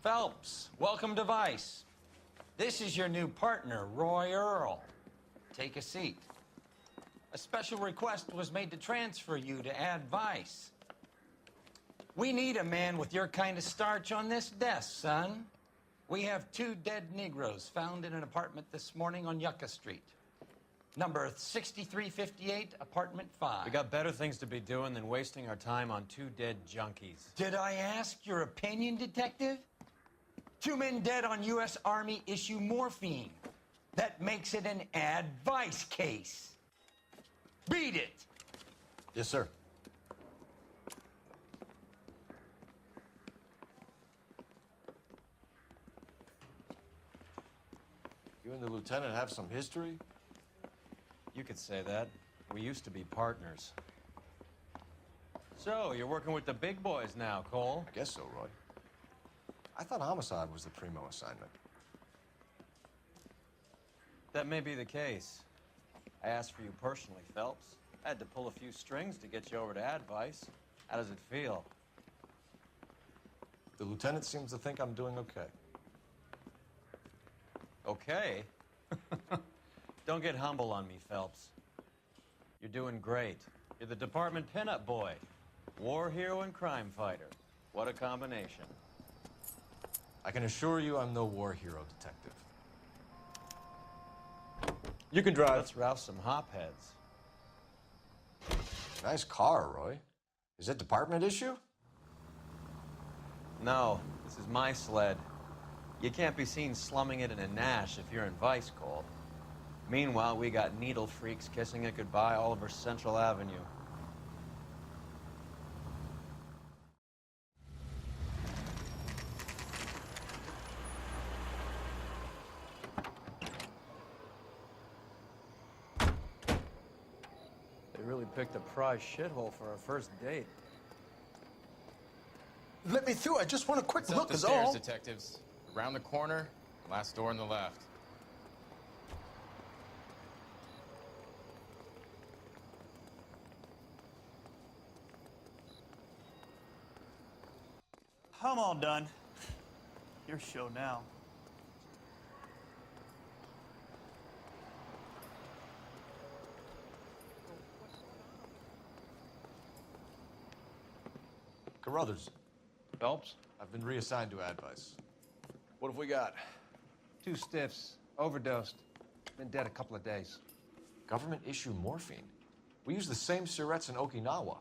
Phelps, welcome to Vice. This is your new partner, Roy Earl. Take a seat. A special request was made to transfer you to Ad Vice. We need a man with your kind of starch on this desk, son. We have 2 dead Negroes found in an apartment this morning on Yucca Street. Number 6358, apartment 5. We got better things to be doing than wasting our time on 2 dead junkies. Did I ask your opinion, detective? 2 men dead on U.S. Army issue morphine. That makes it an Ad Vice case. Beat it! Yes, sir. You and the lieutenant have some history? You could say that. We used to be partners. So, you're working with the big boys now, Cole? Guess so, Roy. I thought homicide was the primo assignment. That may be the case. I asked for you personally, Phelps. I had to pull a few strings to get you over to Ad Vice. How does it feel? The lieutenant seems to think I'm doing okay. Okay? Don't get humble on me, Phelps. You're doing great. You're the department pinup boy. War hero and crime fighter. What a combination. I can assure you I'm no war hero, detective. You can drive. Let's rouse some hopheads. Nice car, Roy. Is it department issue? No, this is my sled. You can't be seen slumming it in a Nash if you're in Vice, Cole. Meanwhile, we got needle freaks kissing it goodbye all over Central Avenue. They really picked a prize shithole for our first date. Let me through. I just want a quick It's up look the is stairs, all. detectives. Around the corner, last door on the left. I'm all done. Your show now. Carruthers, Phelps? I've been reassigned to Ad Vice. What have we got? 2 stiffs, overdosed, been dead a couple of days. Government issue morphine. We use the same syrettes in Okinawa.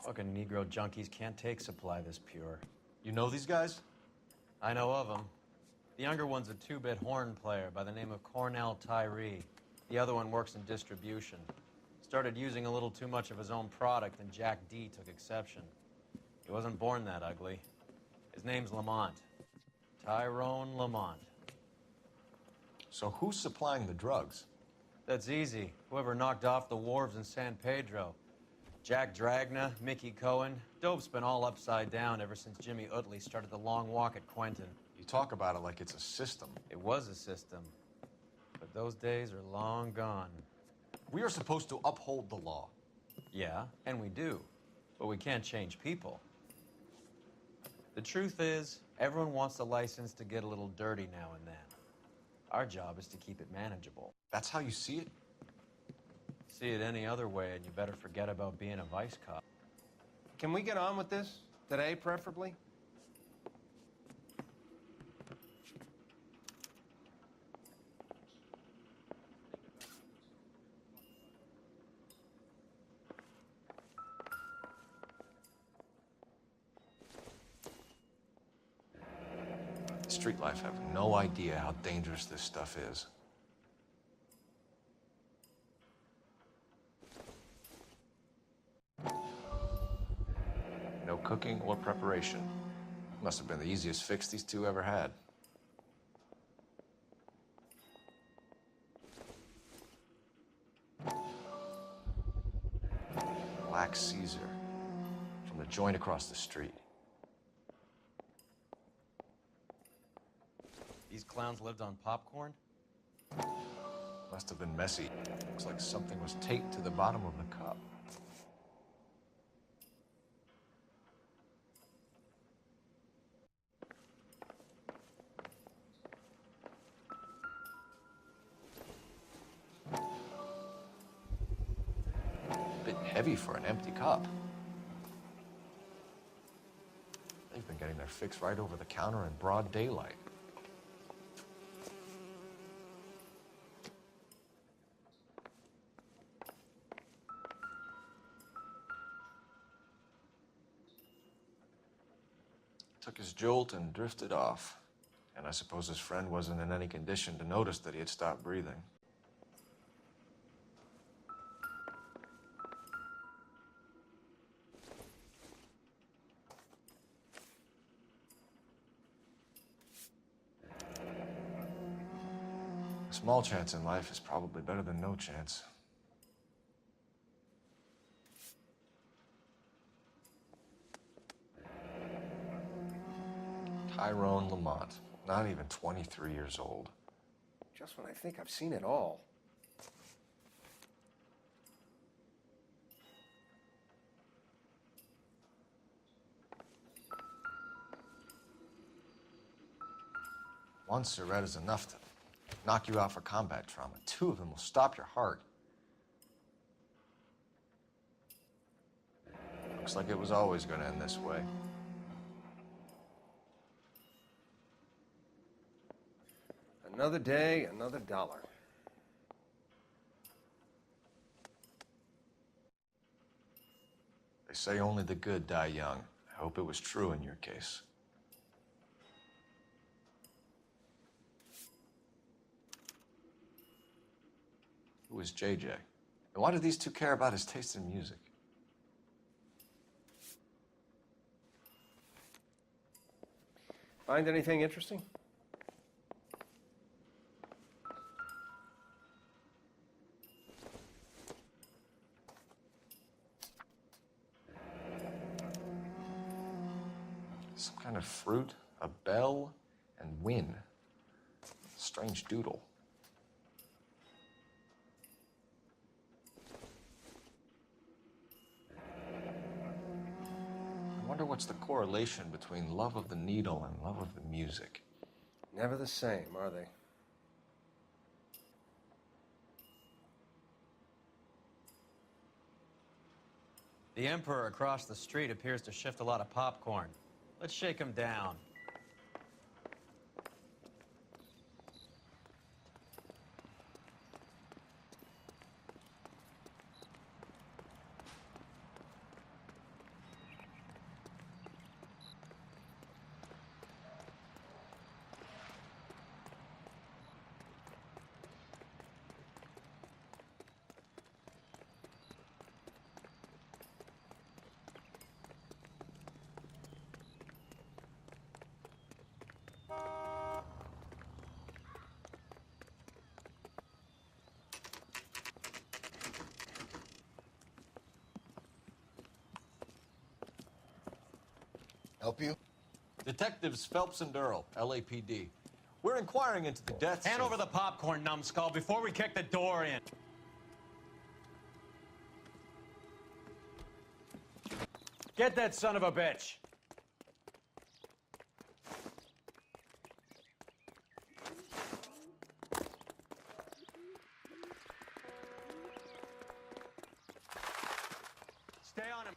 Fucking Negro junkies can't take supply this pure. You know these guys? I know of him. The younger one's a 2-bit horn player by the name of Cornell Tyree. The other one works in distribution. Started using a little too much of his own product, and Jack D took exception. He wasn't born that ugly. His name's Lamont. Tyrone Lamont. So who's supplying the drugs? That's easy. Whoever knocked off the wharves in San Pedro. Jack Dragna, Mickey Cohen. Dope's been all upside down ever since Jimmy Utley started the long walk at Quentin. You talk about it like it's a system. It was a system. But those days are long gone. We are supposed to uphold the law. Yeah, and we do. But we can't change people. The truth is, everyone wants a license to get a little dirty now and then. Our job is to keep it manageable. That's how you see it? See it any other way, and you better forget about being a vice cop. Can we get on with this? Today, preferably? Street life have no idea how dangerous this stuff is. No cooking or preparation. Must have been the easiest fix these 2 ever had. Black Caesar from the joint across the street. These clowns lived on popcorn? Must have been messy. Looks like something was taped to the bottom of the cup. heavy for an empty cup. They've been getting their fix right over the counter in broad daylight. Took his jolt and drifted off. And I suppose his friend wasn't in any condition to notice that he had stopped breathing. A small chance in life is probably better than no chance. Tyrone Lamont, not even 23 years old. Just when I think I've seen it all. One Surette is enough to knock you out for combat trauma. Two of them will stop your heart. Looks like it was always going to end this way. Another day, another dollar. They say only the good die young. I hope it was true in your case. Who is JJ? And why do these two care about his taste in music? Find anything interesting? Some kind of fruit, a bell, and win. Strange doodle. I wonder what's the correlation between love of the needle and love of the music. Never the same, are they? The Emperor across the street appears to shift a lot of popcorn. Let's shake him down. Help you? Detectives Phelps and Durrell, LAPD. We're inquiring into the deaths Hand of... over the popcorn, numbskull, before we kick the door in. Get that son of a bitch. Stay on him.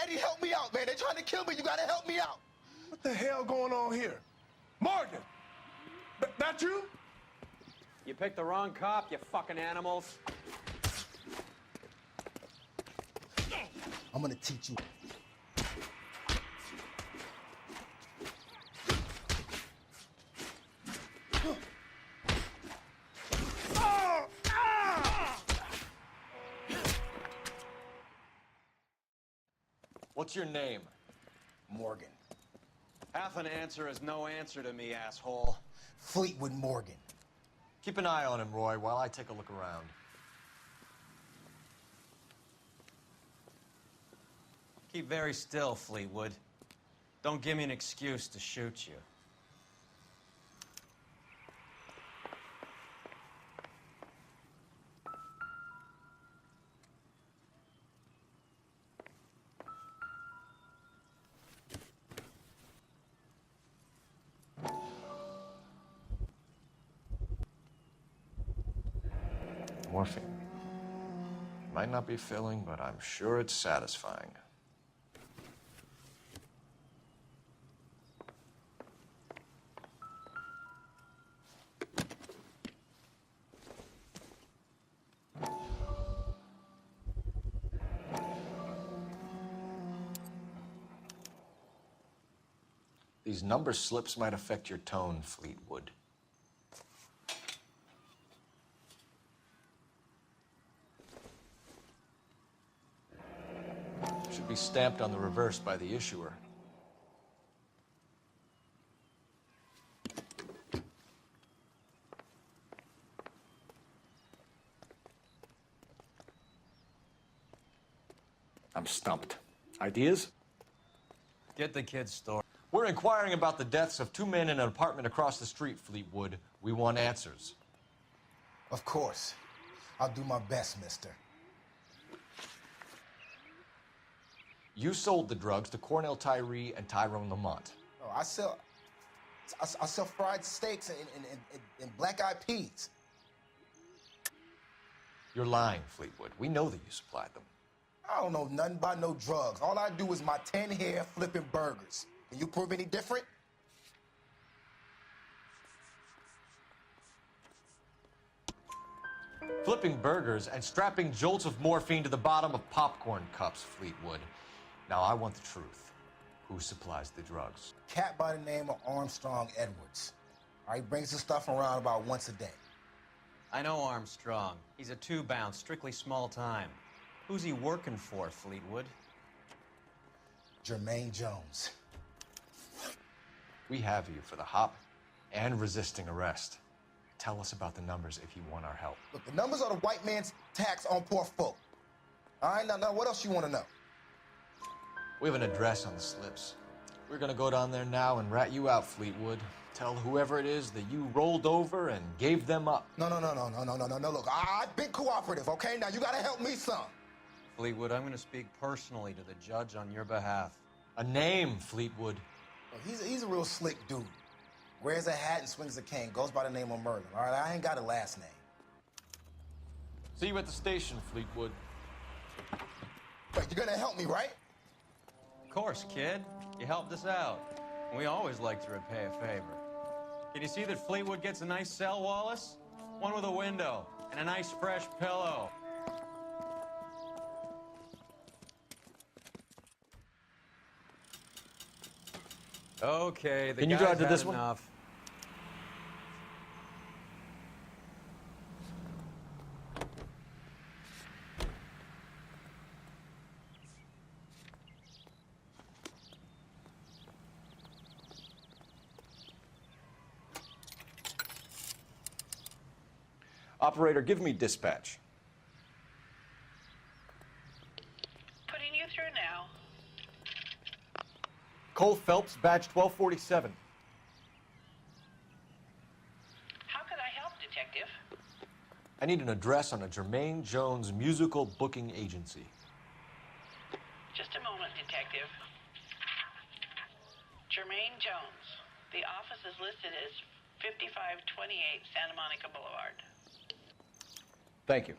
Eddie, help me out, man. They're trying to kill me. You gotta help me out. What the hell going on here? Morgan! That you? You picked the wrong cop, you fucking animals. I'm gonna teach you. What's your name? Morgan. Half an answer is no answer to me, asshole. Fleetwood Morgan. Keep an eye on him, Roy, while I take a look around. Keep very still, Fleetwood. Don't give me an excuse to shoot you. Morphine. Might not be filling, but I'm sure it's satisfying. These number slips might affect your tone, Fleetwood. Should be stamped on the reverse by the issuer. I'm stumped. Ideas? Get the kid's story. We're inquiring about the deaths of two men in an apartment across the street, Fleetwood. We want answers. Of course. I'll do my best, mister. You sold the drugs to Cornell Tyree and Tyrone Lamont. Oh, I sell fried steaks and black-eyed peas. You're lying, Fleetwood. We know that you supplied them. I don't know nothing about no drugs. All I do is my 10 hair flipping burgers. Can you prove any different? Flipping burgers and strapping jolts of morphine to the bottom of popcorn cups, Fleetwood. Now, I want the truth. Who supplies the drugs? Cat by the name of Armstrong Edwards. All right, brings the stuff around about once a day. I know Armstrong. He's a two-bounce, strictly small time. Who's he working for, Fleetwood? Jermaine Jones. We have you for the hop and resisting arrest. Tell us about the numbers if you want our help. Look, the numbers are the white man's tax on poor folk. All right, now what else you want to know? We have an address on the slips. We're gonna go down there now and rat you out, Fleetwood. Tell whoever it is that you rolled over and gave them up. No. Look, I've been cooperative, okay? Now you gotta help me some. Fleetwood, I'm going to speak personally to the judge on your behalf. A name, Fleetwood. Look, he's a real slick dude. Wears a hat and swings a cane. Goes by the name of Merlin. All right, I ain't got a last name. See you at the station, Fleetwood. Wait, you're gonna help me, right? Of course, kid. You helped us out. We always like to repay a favor. Can you see that Fleetwood gets a nice cell, Wallace? One with a window and a nice fresh pillow. Okay, the Can you guy's drive to had this one? enough. Operator, give me dispatch. Putting you through now. Cole Phelps, badge 1247. How could I help, Detective? I need an address on a Jermaine Jones musical booking agency. Just a moment, Detective. Jermaine Jones. The office is listed as 5528 Santa Monica Boulevard. Thank you.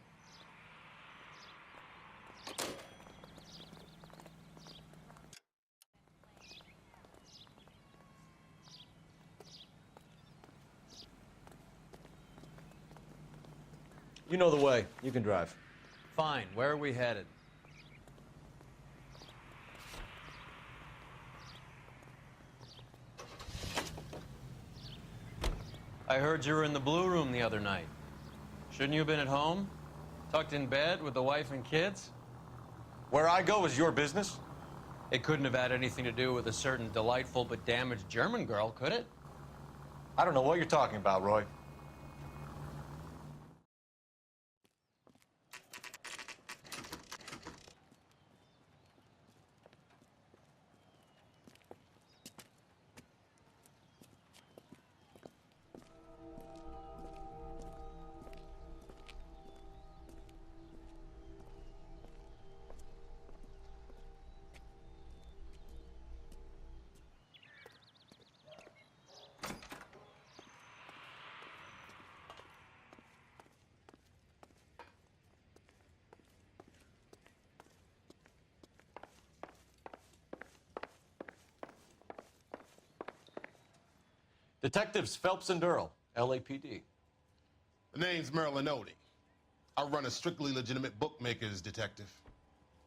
You know the way. You can drive. Fine. Where are we headed? I heard you were in the Blue Room the other night. Shouldn't you have been at home? Tucked in bed with the wife and kids? Where I go is your business. It couldn't have had anything to do with a certain delightful but damaged German girl, could it? I don't know what you're talking about, Roy. Detectives Phelps and Earl, LAPD. The name's Merlin Odie. I run a strictly legitimate bookmakers detective.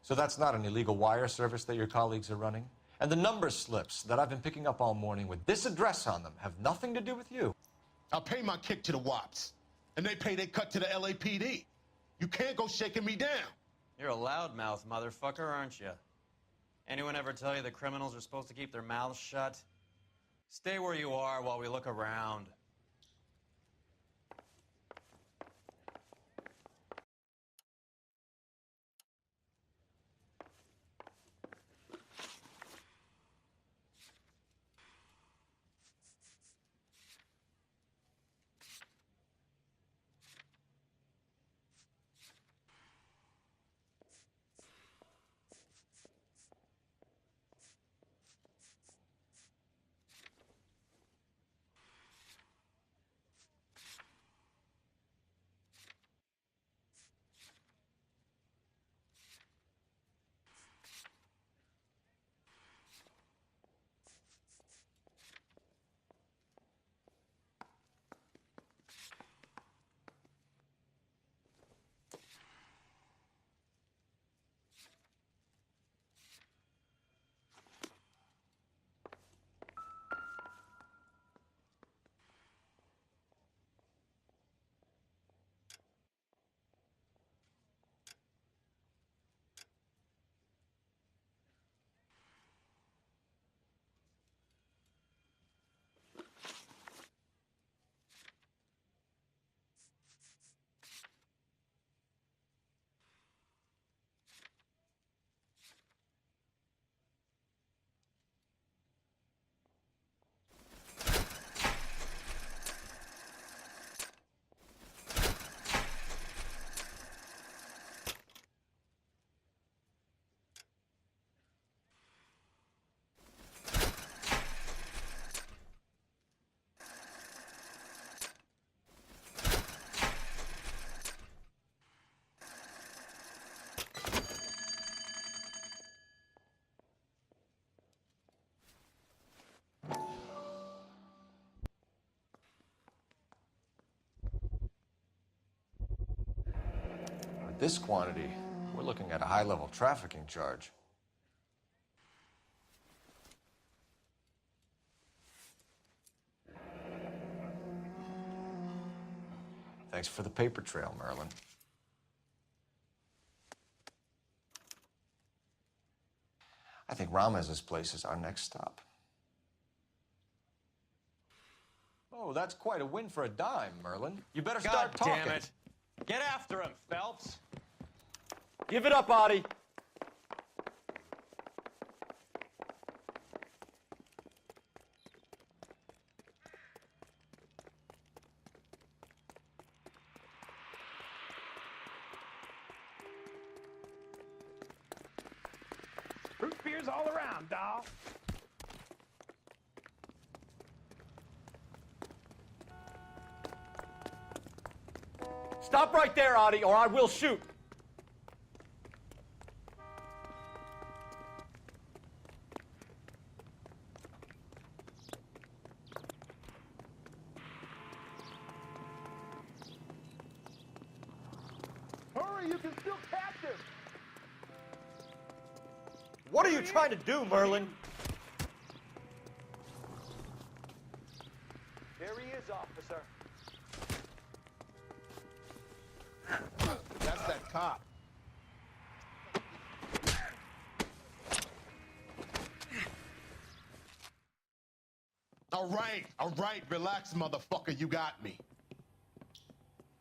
So that's not an illegal wire service that your colleagues are running? And the number slips that I've been picking up all morning with this address on them have nothing to do with you? I pay my kick to the WAPs, and they pay their cut to the LAPD. You can't go shaking me down. You're a loudmouth motherfucker, aren't you? Anyone ever tell you that criminals are supposed to keep their mouths shut? Stay where you are while we look around. With this quantity, we're looking at a high-level trafficking charge. Thanks for the paper trail, Merlin. I think Ramez's place is our next stop. Oh, that's quite a win for a dime, Merlin. You better start talking. God damn it. Get after him, Phelps. Give it up, Audie. Root beers all around, doll. Stop right there, Audie, or I will shoot. Hurry, you can still catch him. What are you trying to do, Merlin? There he is, officer. That's that cop. All right, relax, motherfucker, you got me.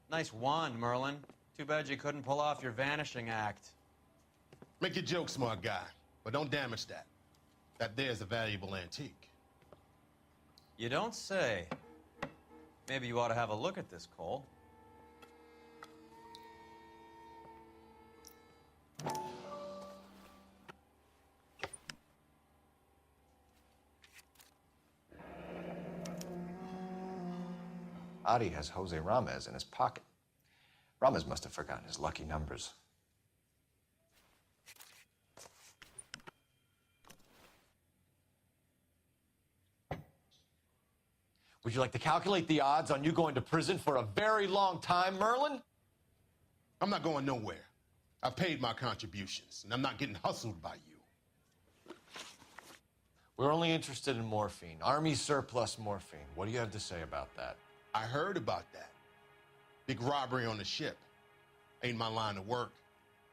Nice wand, Merlin. Too bad you couldn't pull off your vanishing act. Make your joke, smart guy, but don't damage that. That there's a valuable antique. You don't say. Maybe you ought to have a look at this, Cole. Adi has Jose Ramez in his pocket. Ramez must have forgotten his lucky numbers. Would you like to calculate the odds on you going to prison for a very long time, Merlin? I'm not going nowhere. I've paid my contributions, and I'm not getting hustled by you. We're only interested in morphine. Army surplus morphine. What do you have to say about that? I heard about that. Big robbery on the ship. Ain't my line of work.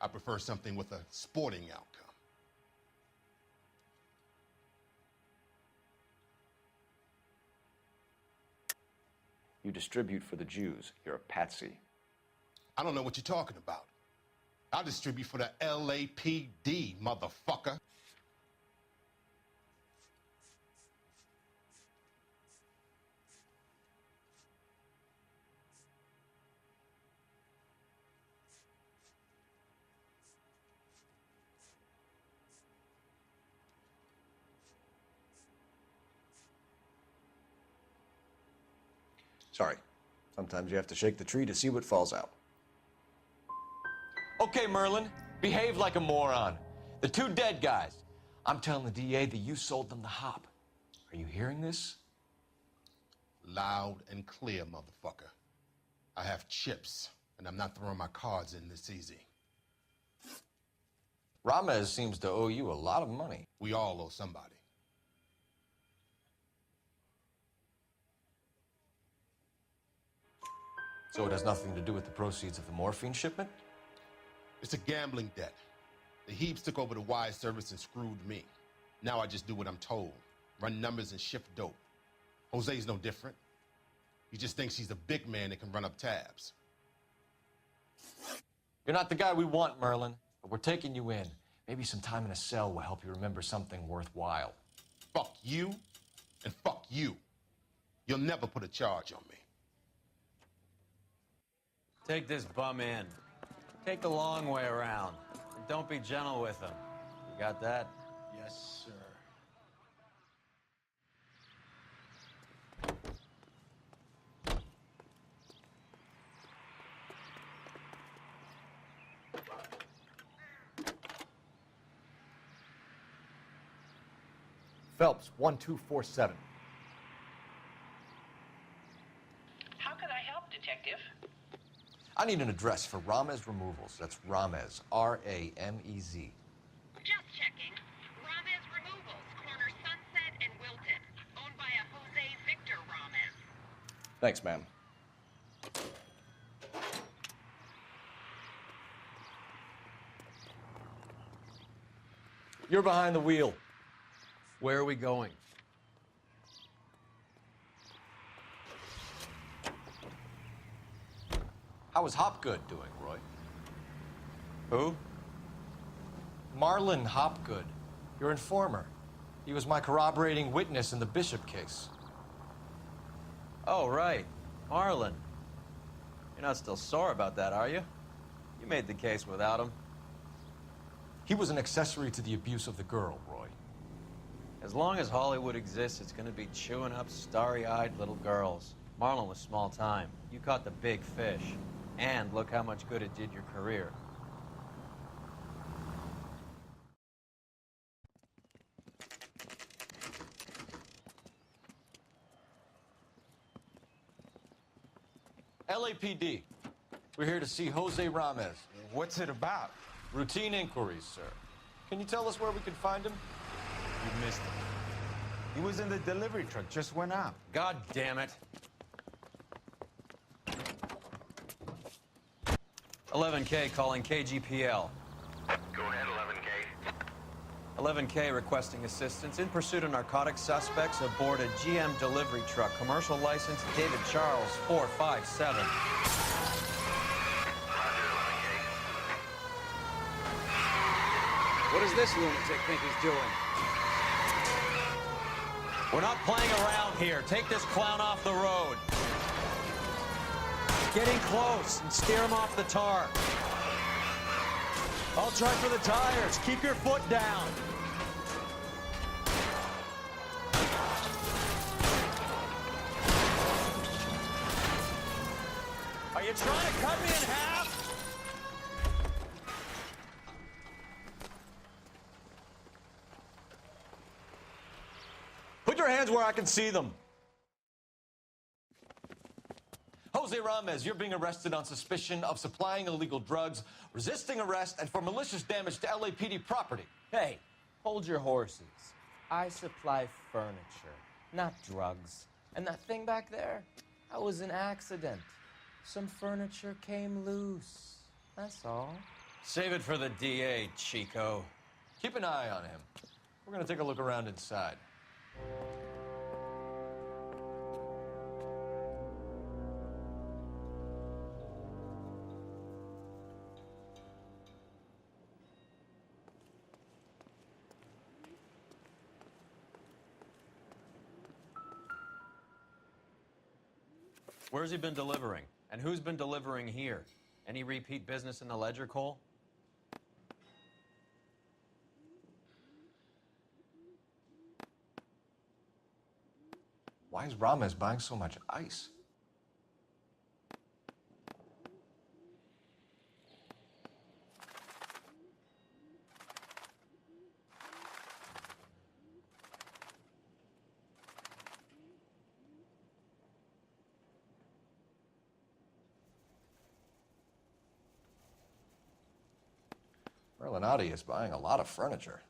I prefer something with a sporting outcome. You distribute for the Jews. You're a patsy. I don't know what you're talking about. I distribute for the LAPD, motherfucker. Sorry. Sometimes you have to shake the tree to see what falls out. Okay, Merlin. Behave like a moron. The two dead guys. I'm telling the DA that you sold them the hop. Are you hearing this? Loud and clear, motherfucker. I have chips, and I'm not throwing my cards in this easy. Ramez seems to owe you a lot of money. We all owe somebody. So it has nothing to do with the proceeds of the morphine shipment? It's a gambling debt. The Heaps took over the wire service and screwed me. Now I just do what I'm told. Run numbers and shift dope. Jose's no different. He just thinks he's a big man that can run up tabs. You're not the guy we want, Merlin, but we're taking you in. Maybe some time in a cell will help you remember something worthwhile. Fuck you, and fuck you. You'll never put a charge on me. Take this bum in. Take the long way around. And don't be gentle with him. You got that? Yes, sir. Phelps, 1247. How can I help, Detective? I need an address for Ramez Removals. That's Ramez, R-A-M-E-Z. Just checking. Ramez Removals, corner Sunset and Wilton. Owned by a Jose Victor Ramez. Thanks, ma'am. You're behind the wheel. Where are we going? How is Hopgood doing, Roy? Who? Marlon Hopgood, your informer. He was my corroborating witness in the Bishop case. Oh, right. Marlon. You're not still sore about that, are you? You made the case without him. He was an accessory to the abuse of the girl, Roy. As long as Hollywood exists, it's gonna be chewing up starry-eyed little girls. Marlon was small time. You caught the big fish. And look how much good it did your career. LAPD. We're here to see Jose Ramez. What's it about? Routine inquiries, sir. Can you tell us where we can find him? You missed him. He was in the delivery truck, just went out. God damn it. 11K calling KGPL. Go ahead, 11K. 11K requesting assistance in pursuit of narcotic suspects aboard a GM delivery truck. Commercial license David Charles 457. What does this lunatic think he's doing? We're not playing around here. Take this clown off the road. Get in close and steer him off the tar. I'll try for the tires. Keep your foot down. Are you trying to cut me in half? Put your hands where I can see them. Jose Ramez, you're being arrested on suspicion of supplying illegal drugs, resisting arrest, and for malicious damage to LAPD property. Hey, hold your horses. I supply furniture, not drugs. And that thing back there, that was an accident. Some furniture came loose. That's all. Save it for the DA, Chico. Keep an eye on him. We're gonna take a look around inside. Where's he been delivering? And who's been delivering here? Any repeat business in the ledger, Cole? Why is Ramez buying so much ice? Merlinati is buying a lot of furniture.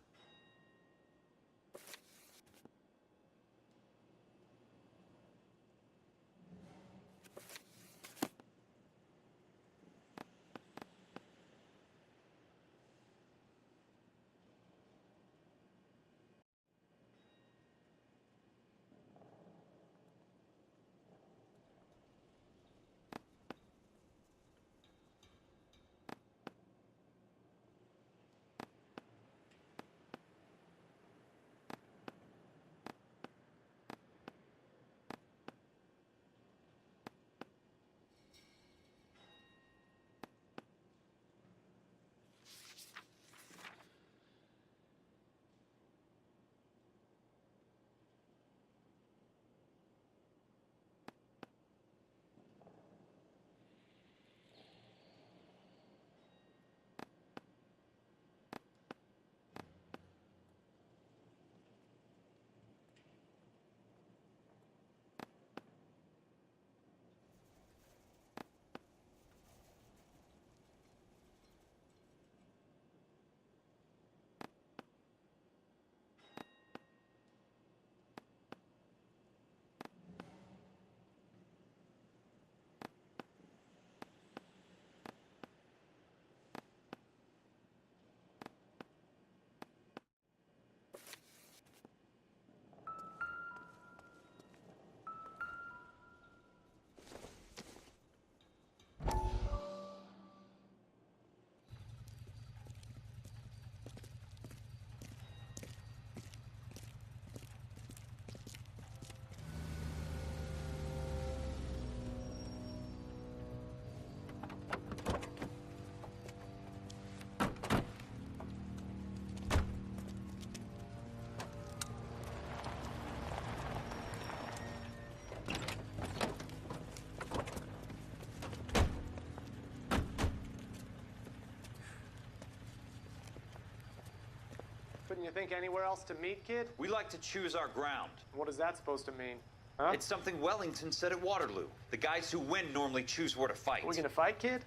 Couldn't you think anywhere else to meet, kid? We like to choose our ground. What is that supposed to mean? Huh? It's something Wellington said at Waterloo. The guys who win normally choose where to fight. We're gonna fight, kid?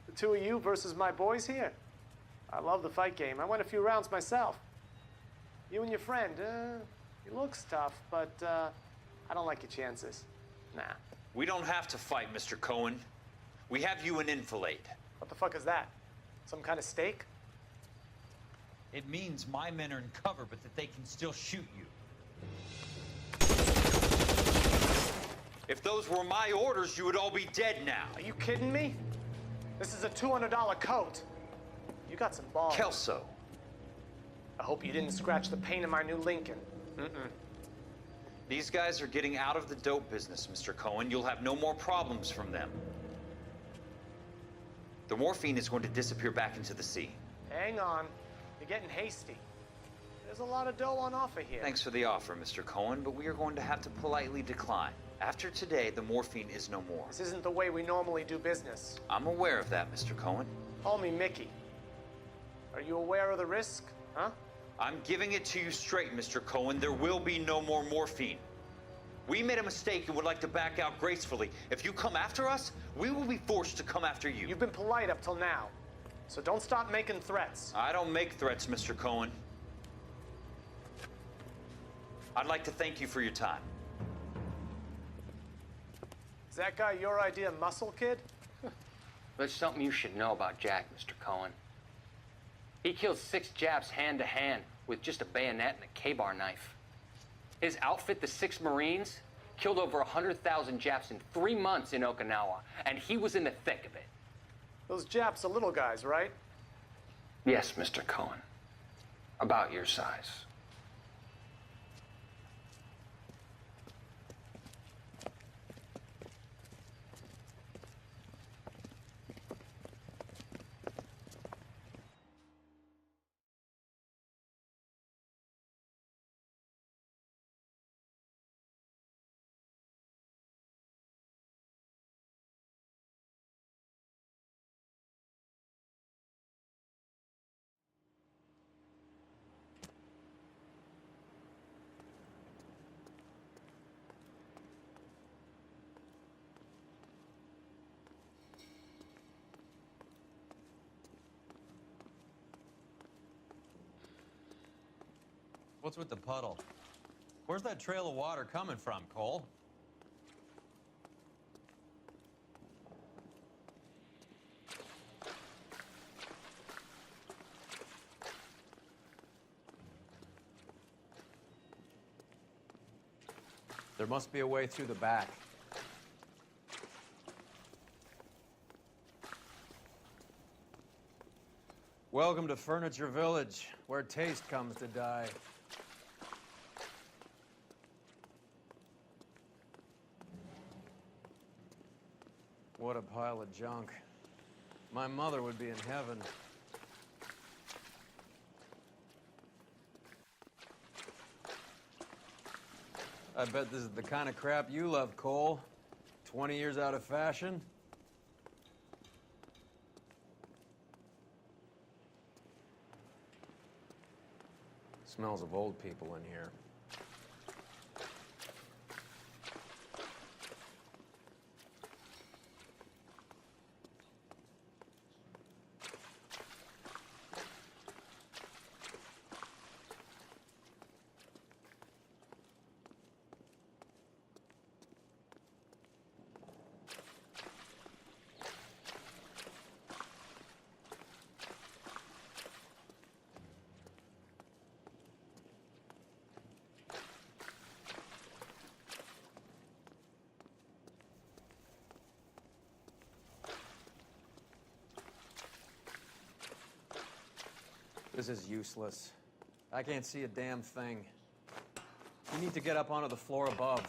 The two of you versus my boys here? I love the fight game. I went a few rounds myself. You and your friend, he looks tough, but I don't like your chances. Nah. We don't have to fight, Mr. Cohen. We have you an enfilade. What the fuck is that? Some kind of steak? It means my men are in cover, but that they can still shoot you. If those were my orders, you would all be dead now. Are you kidding me? This is a $200 coat. You got some balls. Kelso. I hope you didn't scratch the paint of my new Lincoln. These guys are getting out of the dope business, Mr. Cohen. You'll have no more problems from them. The morphine is going to disappear back into the sea. Hang on. You're getting hasty. There's a lot of dough on offer here. Thanks for the offer, Mr. Cohen, but we are going to have to politely decline. After today, the morphine is no more. This isn't the way we normally do business. I'm aware of that, Mr. Cohen. Call me Mickey. Are you aware of the risk, huh? I'm giving it to you straight, Mr. Cohen. There will be no more morphine. We made a mistake and would like to back out gracefully. If you come after us, we will be forced to come after you. You've been polite up till now, so don't stop making threats. I don't make threats, Mr. Cohen. I'd like to thank you for your time. Is that guy your idea, Muscle Kid? There's something you should know about Jack, Mr. Cohen. He killed 6 Japs hand to hand with just a bayonet and a K-bar knife. His outfit, the 6 Marines, killed over 100,000 Japs in 3 months in Okinawa, and he was in the thick of it. Those Japs are little guys, right? Yes, Mr. Cohen. About your size. What's with the puddle? Where's that trail of water coming from, Cole? There must be a way through the back. Welcome to Furniture Village, where taste comes to die. What a pile of junk. My mother would be in heaven. I bet this is the kind of crap you love, Cole. 20 years out of fashion. Smells of old people in here. This is useless. I can't see a damn thing. You need to get up onto the floor above.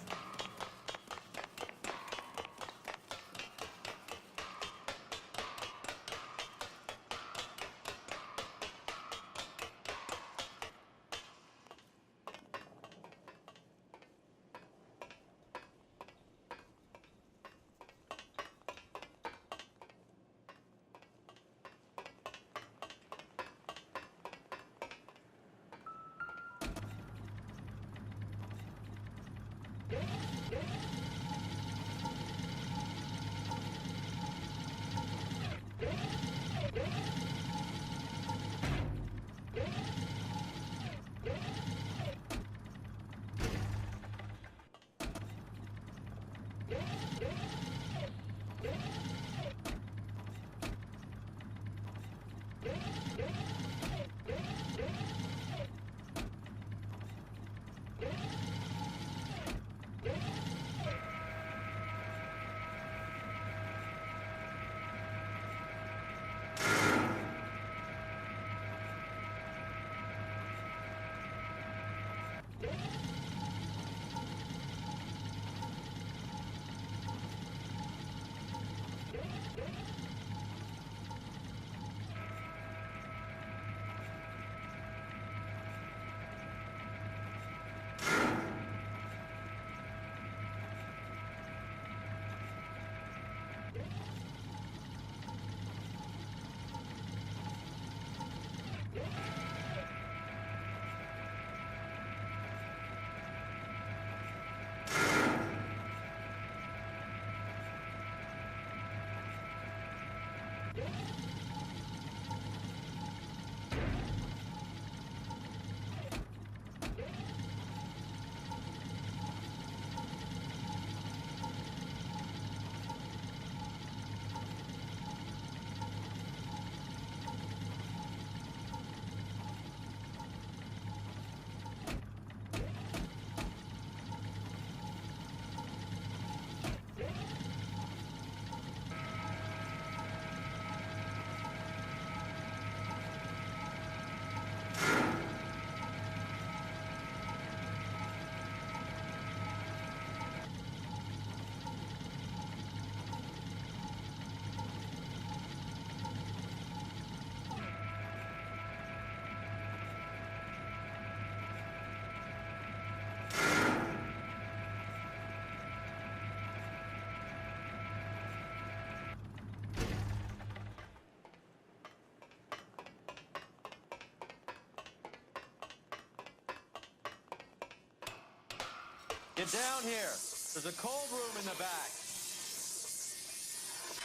Get down here. There's a cold room in the back.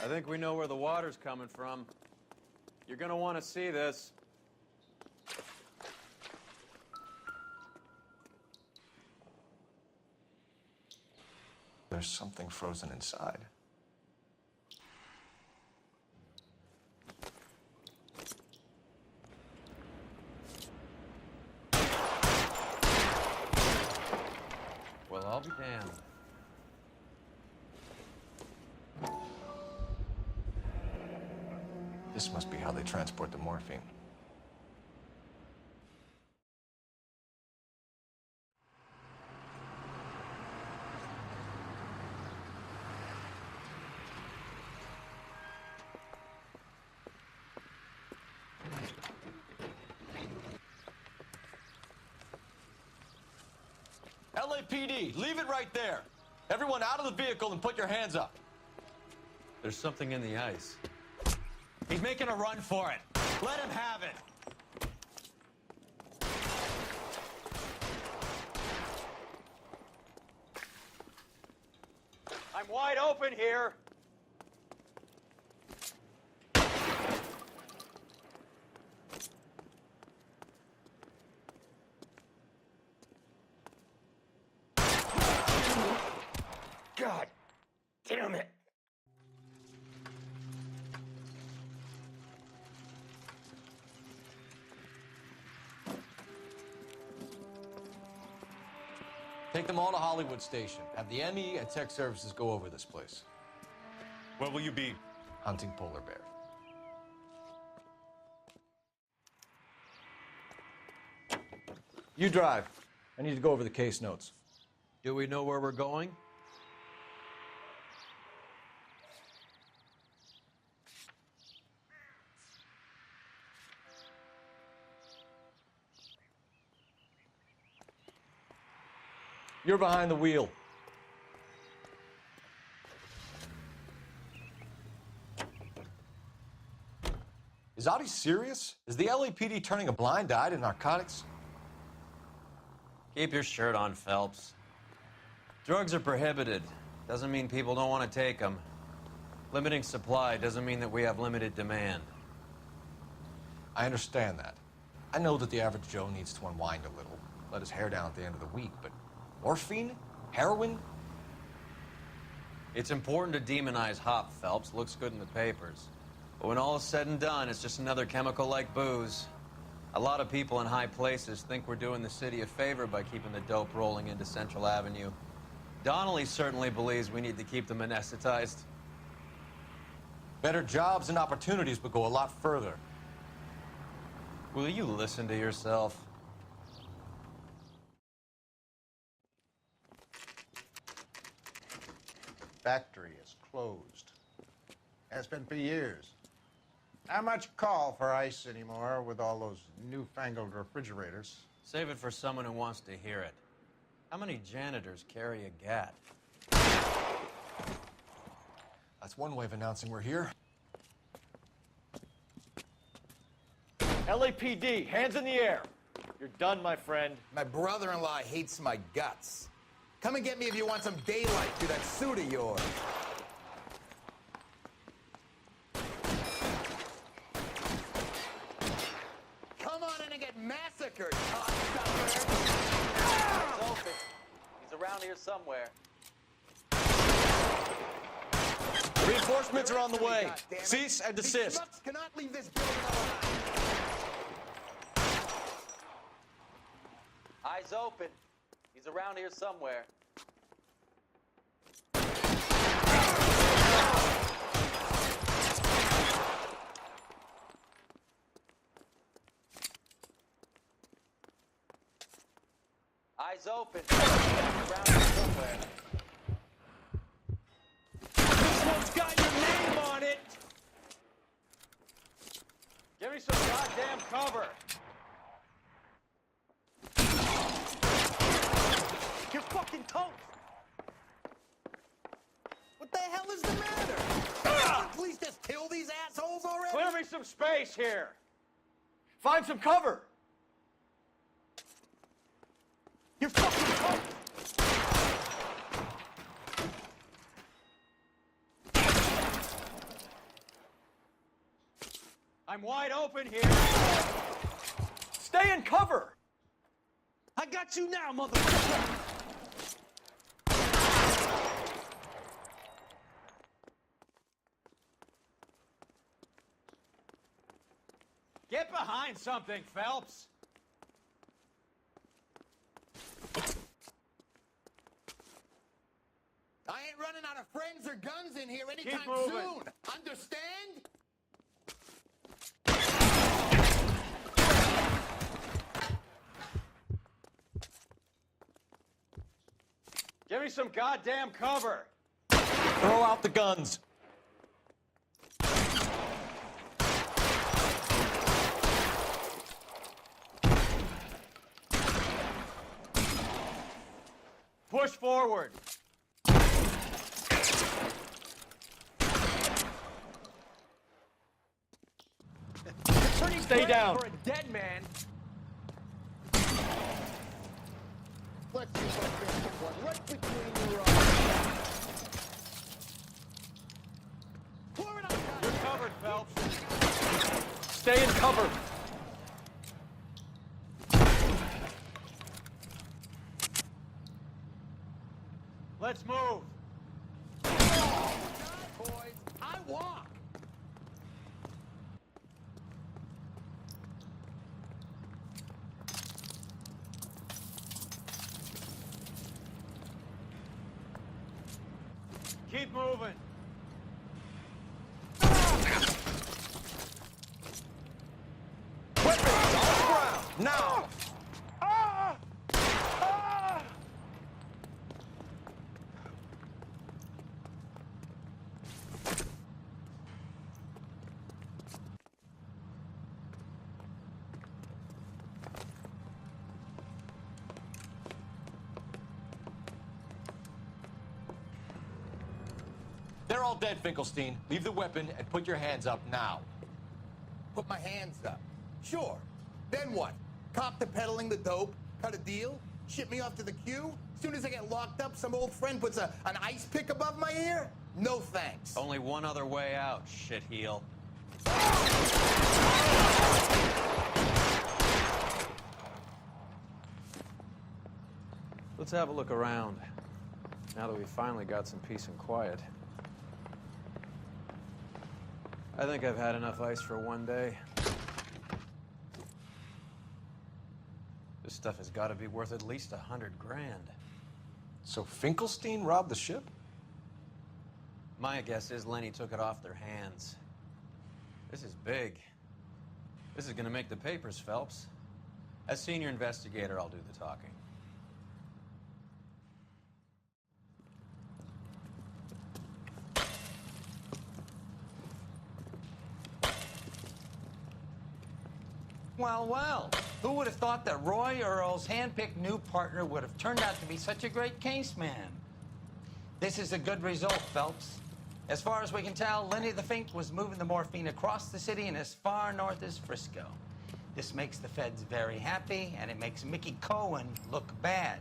I think we know where the water's coming from. You're gonna want to see this. There's something frozen inside. Well, I'll be damned. This must be how they transport the morphine. LAPD, leave it right there. Everyone out of the vehicle and put your hands up. There's something in the ice. He's making a run for it. Let him have it. I'm wide open here. God damn it. Take them all to Hollywood Station. Have the ME and Tech Services go over this place. Where will you be? Hunting polar bear. You drive. I need to go over the case notes. Do we know where we're going? You're behind the wheel. Is Audie serious? Is the LAPD turning a blind eye to narcotics? Keep your shirt on, Phelps. Drugs are prohibited. Doesn't mean people don't want to take them. Limiting supply doesn't mean that we have limited demand. I understand that. I know that the average Joe needs to unwind a little, let his hair down at the end of the week, but morphine? Heroin? It's important to demonize hop, Phelps. Looks good in the papers. But when all is said and done, it's just another chemical like booze. A lot of people in high places think we're doing the city a favor by keeping the dope rolling into Central Avenue. Donnelly certainly believes we need to keep them anesthetized. Better jobs and opportunities would go a lot further. Will you listen to yourself? Factory is closed. Has been for years. Not much call for ice anymore with all those newfangled refrigerators. Save it for someone who wants to hear it. How many janitors carry a gat? That's one way of announcing we're here. LAPD, hands in the air. You're done, my friend. My brother-in-law hates my guts. Come and get me if you want some daylight through that suit of yours. Come on in and get massacred, cocksucker! He's open. He's around here somewhere. Reinforcements are on the way. Cease and desist. These schmucks cannot leave this building alive. Eyes open. He's around here somewhere. Eyes open. Around here somewhere. This one's got your name on it. Give me some goddamn cover. You're fucking toast! What the hell is the matter? Please just kill these assholes already? Clear me some space here. Find some cover. You're fucking toast! I'm wide open here. Stay in cover! I got you now, motherfucker! Get behind something, Phelps. I ain't running out of friends or guns in here anytime Keep moving. soon. Understand? Give me some goddamn cover. Throw out the guns. Push forward. Stay down. For a dead man. Let's see if I can get one right between your eyes. Pour it on. You're covered, Phelps. Stay in cover. Let's move. Boys, I walk. Keep moving. Weapons on the ground. Now. They're all dead, Finkelstein. Leave the weapon and put your hands up now. Put my hands up. Sure. Then what? Cop to peddling the dope? Cut a deal? Ship me off to the queue? Soon as I get locked up, some old friend puts an ice pick above my ear? No thanks. Only one other way out, shitheel. Let's have a look around, now that we finally got some peace and quiet. I think I've had enough ice for one day. This stuff has got to be worth at least $100 grand. So Finkelstein robbed the ship? My guess is Lenny took it off their hands. This is big. This is going to make the papers, Phelps. As senior investigator, I'll do the talking. Well, well, who would have thought that Roy Earl's hand-picked new partner would have turned out to be such a great case man? This is a good result, Phelps. As far as we can tell, Lenny the Fink was moving the morphine across the city and as far north as Frisco. This makes the feds very happy, and it makes Mickey Cohen look bad.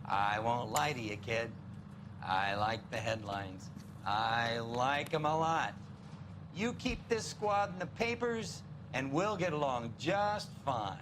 I won't lie to you, kid. I like the headlines. I like them a lot. You keep this squad in the papers, and we'll get along just fine.